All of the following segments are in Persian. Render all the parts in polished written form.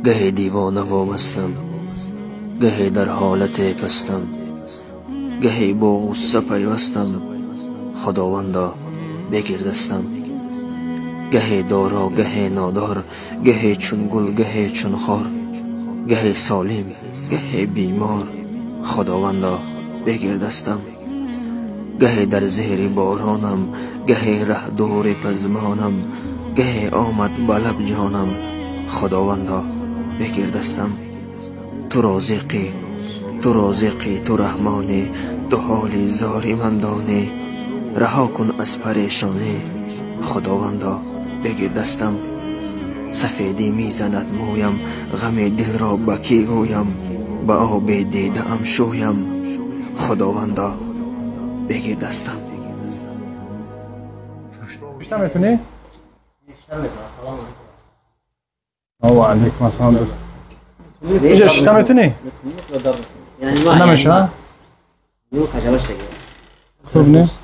گهی دیوانه وابستم، گهی در حالت پستم، گهی با غصه پیوستم. خداوندا بگیر دستم. گهی دارا گهی نادار، گهی چون گل گهی چون خار، گهی سالم گهی بیمار. خداوندا بگیر دستم. گهی در زیر بارانم، گهی ره دور پزمانم، گهی آمد بلب جانم. خداوندا بگیر دستم. تو رازقی، تو رازقی، تو رحمانی، تو حالی زاری من دانی. رها کن از پریشانی. خداوندا بگیر دستم. سفیدی میزند مویم، غم دل را بکی گویم، به آب دیده ام شویم. خداوندا بگیر دستم. بیشتر میتونی؟ بیشتر میتونم. سلام علیکم. و علیکم السلام. اینجا بیشتر میتونی؟ یعنی نمیشه؟ یو کجاش دیگه خوب نیست؟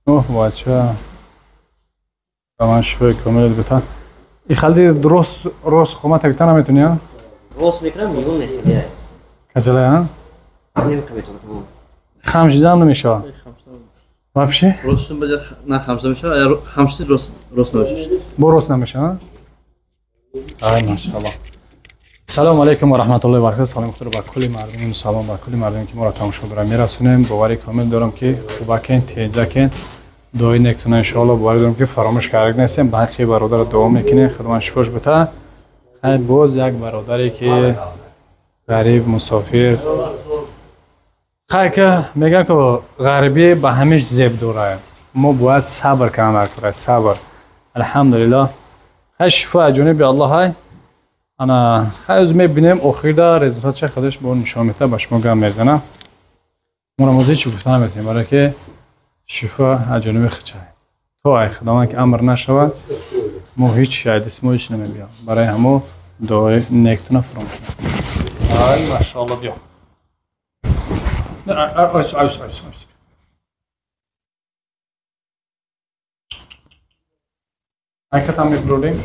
اوه بچه من شوی کامل بتا ای خالدی درست قومت بیشتر نمیتونی ها؟ درست میکنم میگم نخیلیه کجاله ها؟ نمیکنم تمام خمشیده هم نمیشه وابشه؟ روستون بده نه خمسه میشه یا خمسه روست نمیشه روست نمیشه ها؟ آی ماشاءالله. سلام علیکم و رحمت الله و برکاته. سلام خدا با کلی مردم، سلام با کلی مردمی که ما را تماشا دارن میرسونیم. باوری کامل دارم که خوبکین تیجکین دعای نکتون ان شاء الله. باوری دارم که فراموش کرده نیستیم. به حق برادر دعا میکنه خدا شفاش بده. خیر باز یک برادری که غریب مسافر خیر که میگن که غریبی به همیش زیب داره. ما باید صبر کنیم کنیم صبر. الحمدلله خیر شفا جانب الله های. انا خیلی میبینیم آخر در رزلت چه خودش با نشان میده باش ما گم میزنم. ما موضوعی چی گفتن میتونیم برای که شفا اجانب خچای تو ای خداوند که امر نشود ما هیچ شاید اسمو هیچ نمیبیم برای همو دعای نیکتون فراموش نکنید. آی ماشاءالله بیا. آیس اگه تام میبرولیم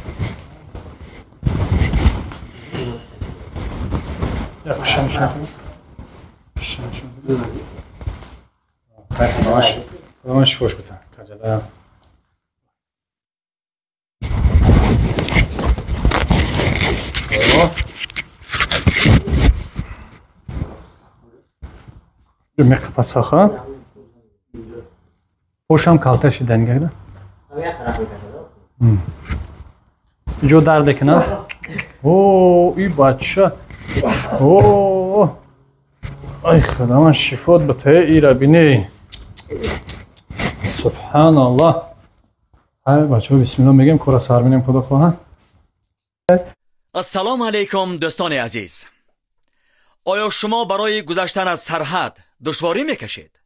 یا پشمشون خیلی شفاش بتن کجاله میقفه ساخه پوشم کالتش دنگه جو درد کنه اوه ای بچه اوه ای خدا من شفات بته ای را بینی سبحان الله. های بچه ها بسم الله میگیم کورا سر بینیم خدا خواهد. السلام علیکم دوستان عزیز. آیا شما برای گذشتن از سرحد دشواری میکشید؟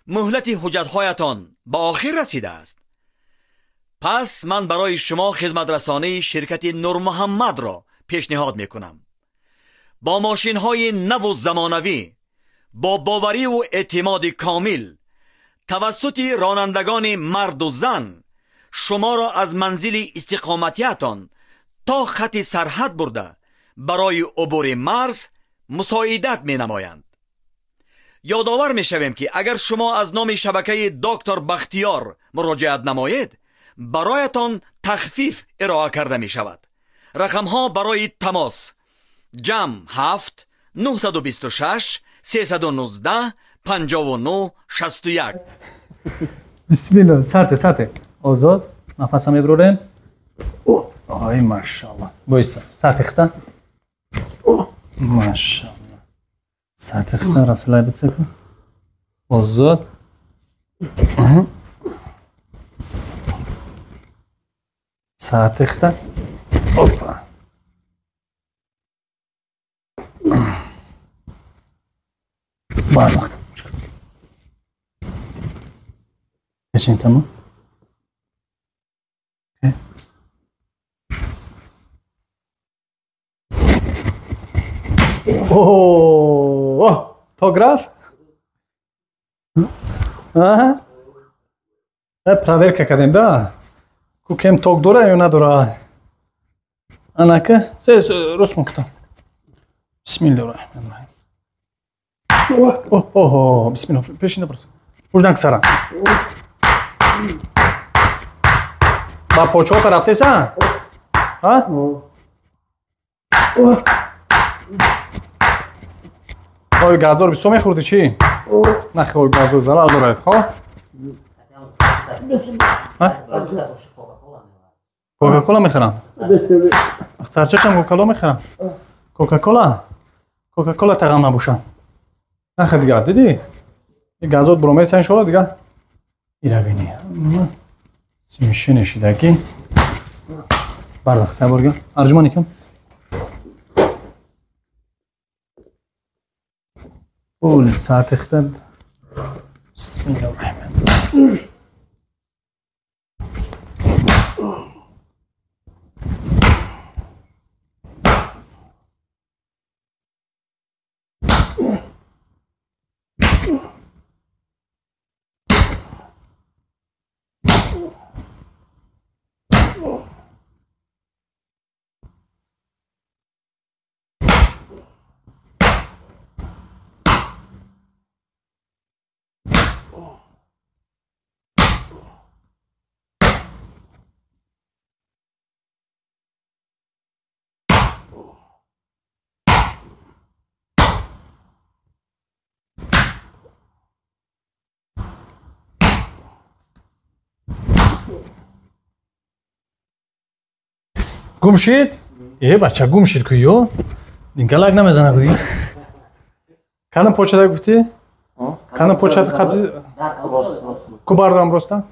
مهلت حجتهایتان به آخر رسیده است. پس من برای شما خدمت رسانی شرکت نور محمد را پیشنهاد میکنم. با ماشین های نو و زمانوی با باوری و اعتماد کامل توسط رانندگان مرد و زن شما را از منزل استقامتیتان تا خط سرحد برده برای عبور مرز مساعدت می نمایند. یادآور می شویم که اگر شما از نام شبکه دکتر بختیار مراجعت نمایید برایتان تخفیف ارائه کرده می شود. رقم ها برای تماس جمع 7 926 319 59 61. بسم الله. سرته آزاد نفس هم میبروریم. آی ماشاءالله بایستا سرت اخته ماشاءالله سرت اخته رسول بسه کن آزاد سرت اخته اوپا باید اخته مشکل بشین تمام. اوه توگراف проверка кардем да ку кем ток дора ё надора Anaka, siz Rosman kutam. Bismillahirrahmanirrahim. Oh, bismillah. Peşinde burası. Buradan kısaran. Bak poğaça o taraftaysa. Ha? Oy gazdor bir soğuk kurdu çi. Ne oy gazdor zarar doğraydı. Ha? Coca-Cola میخرم. اخترچشم کوکاکولا میخرم. کوکاکولا تقام نباشم. نخ دیگه دیدی؟ یه گازود برومه سن شو دیگه. ایرا بینی. سیمشی نشیدگی. برداخته برگم. ارجمانی کم. اول ساعت اختد. بسم الله الرحمن الرحیم. گم شید؟ بچه گم شید کیو؟ دیگه لاگ نمیزنه بودی؟ کنم پوچه دا گفتی؟ کنم پوچه دا قبضی؟ کو باردارم برستا؟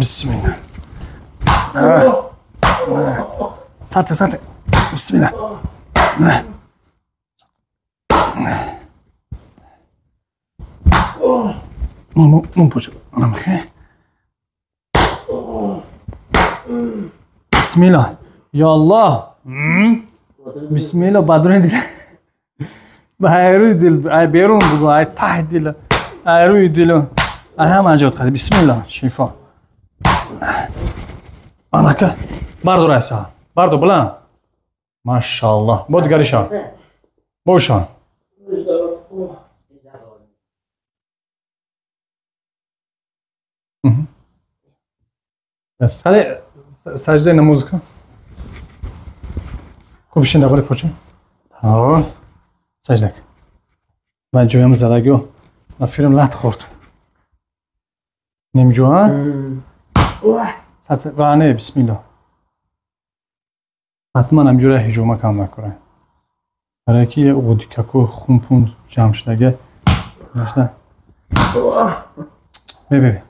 بسم الله. سرته. بسم الله. مو پوچه انا مخي. بسم الله. یا الله. بسم الله بدرون دل. بهروی دل بیرون بگو ای ته دل. روی دل. هم اجازه خدی بسم الله شفا. انا که باردو رایسا. باردو بلند. ماشاءالله. بود گریشان. بوشان. بس حالا سجده نماز کن. خوب بشین دوباره پوچه. ها سجده کن. من جویم زدگو. نفیرم لط خورد. نمیجوها؟ وانه بسم الله. حتما همجوره هجومه کم نکنه. برای که یه اودی ککو خون پون جمع شدگه. نشده. ببین.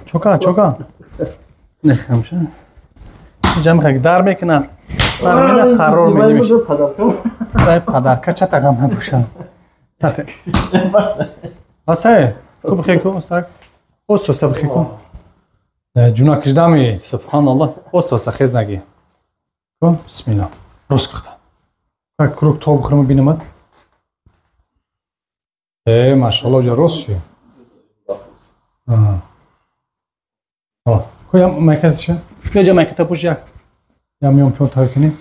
چوکا نخم شد جمع خیلی در میکنم برمینه قرار میدیمش باید پدرکه چه تقام نبوشم سرته بسه کو بخی کو استاک اوستوسه بخی کو جونا کجدامی سبحان الله اوستوسه خیز نگی کو بسم الله روز کردم کروک تو بخورم بینمد ماشاءالله جا روز شد کویا مکتشه بیا جا مکت پوش یک یا میام پیون تای کنیم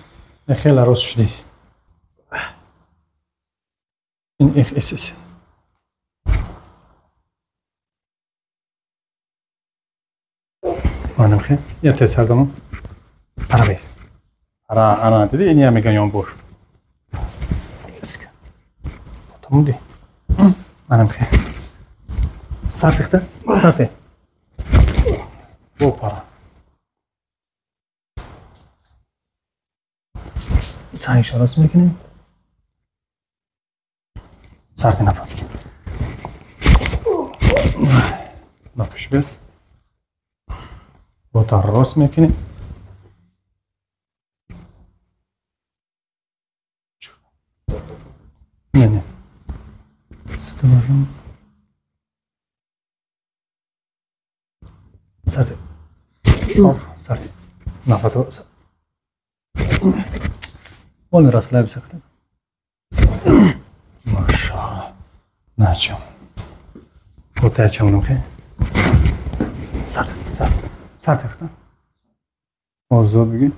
خیلی روز شدی این ایس منم خیلی یا تسر دامم عربیز انا دیدی اینی هم میگن یان بوش اسک تموم دی منم خیلی سرته بپرم تایش راست میکنیم سرت نفس نپش بس با تا راست میکنیم نه ستا برم سرت نفس رو اون راست لب سخته ماشاءالله نچم کوتاه چمونم خیلی سر تختم آزاد بگی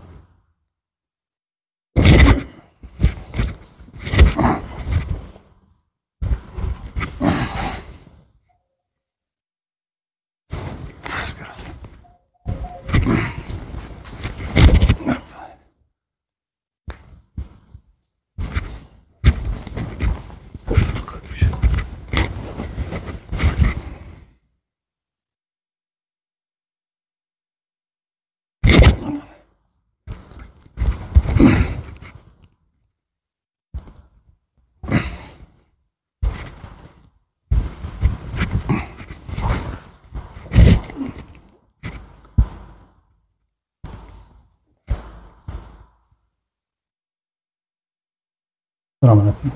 درامانتی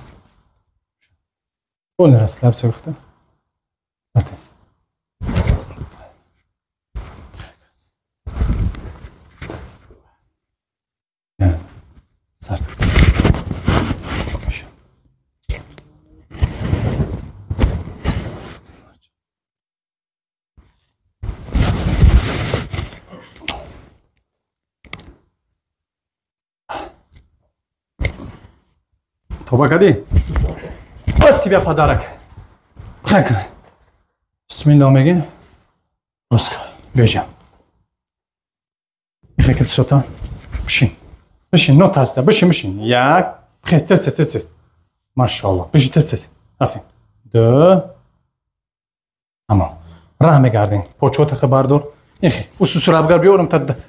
اون راست لب سوخته سرت سرت توبه کردی؟ آتی بیا پدرک خیلی بسم الله میگی روز کن بیجم خیلی که سوتان بشین نو ترسده بشین یک خیلی تست ماشاءالله بشین تست رفتیم دو اما راه میگردین پوچوت خبر دار این خیلی اسوس ربگر بیارم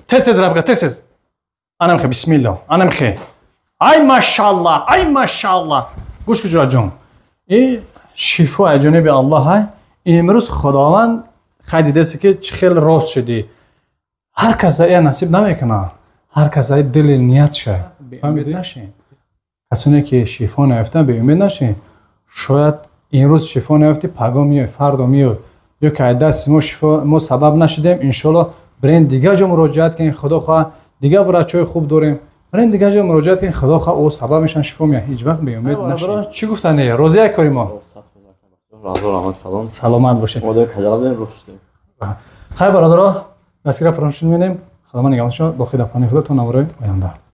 تست ربگر تست انم خیلی بسم الله انم خیلی ای ماشاءالله گوش کجا جان این شفا جانب الله های امروز خداوند خیلی دیده که خیلی راست شدی هر کس این نصیب نمیکنه هر کس دل نیت شه فهمیدی نشین کسانی که شفا نیافتن به امید نشین شاید این روز شفا نیافتی پگاه میاد فردا میاد یا که دست ما شفا ما سبب نشدیم ان شاء الله برین دیگه جا مراجعت کنین خدا خواه دیگه ورچای خوب داریم برین دیگه جا مراجعت کنین خدا خواه او سبب میشن شفا میاد هیچ وقت به امید نشین چی گفتن روزه کاری ما سلامت باشین خیر برادرها دستگیر فرانسوی می‌بینیم خدا نگهدارتون با خداپانی خودتون نواره آینده